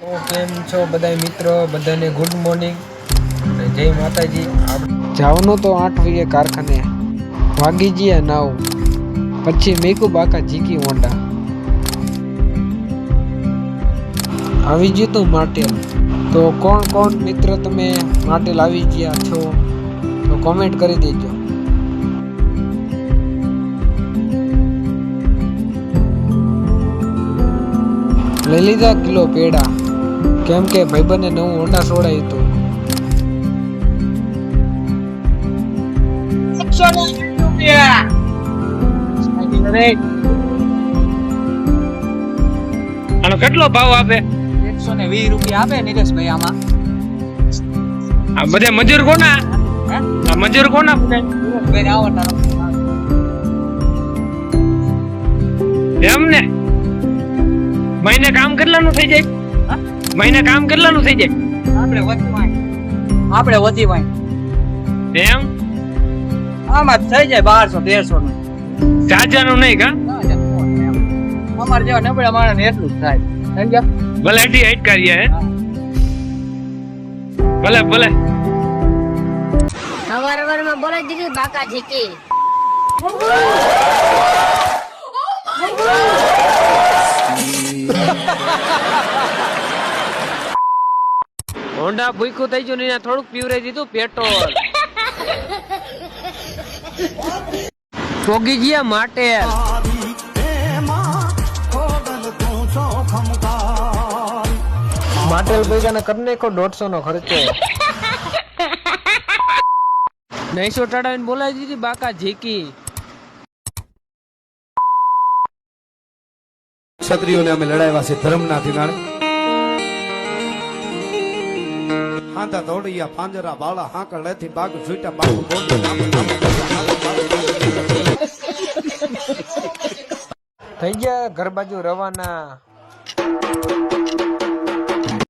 તો કેમ છો બધા મિત્રો, બધાને ગુડ મોર્નિંગ અને જય માતાજી. જવાનું તો 8 વાગે કારખાને, વાગી ગયા 9. પછી મેકુ બાકા જીકી હોન્ડા આવી ગયું તું માટેલ. તો કોણ કોણ મિત્ર તમે માટેલ આવી ગયા છો તો કોમેન્ટ કરી દેજો. લઈ લીધા કિલો પેડા, કેમ કે ભાઈબંધને નવું હોન્ડા છોડાયું હતું. આનો કેટલો ભાવ આપે? 120 રૂપિયા આપે નીરજભાઈ. આમાં આ બધા મજૂર કોના? આ મજૂર કોના? નીરજભાઈ આવવાના એમ ને મહિને કામ કેટલાનું થઈ જાય? મહિને કામ કેટલાનું થઈ જાય? આપણે વધી વાય એમ આમાં થઈ જાય 1200-1300 નું. ચાચાનું નહીં કા? અમારે જેવા નબળા માણસ એટલું જ થાય. સમજ્યા? ભલે અઢી હાઈટ કરીએ હે. ભલે ભલે સવાર-સવારમાં બોલાઈ દીધું બાકા જીકી. હોન્ડા ભૂખ્યું થઈ ગયું ને થોડુંક પીવરાઈ દીધું પેટ્રોલ. પોગી ગયા માટેલ. માટેલ પૈસાને કરી નાખો 150 નો ખર્ચો. 900 ચડાવીને બોલાવી દીધી બાકા ઝીકી. ક્ષત્રિયોને અમે લડાવ્યા છે ધર્મના ઠિકાણે. હાંતા દોડિયા પાંજરા બાળા હાંકળ લેથી બાગ છૂટા બાગ થઈ ગયા ઘર બાજુ રવાના.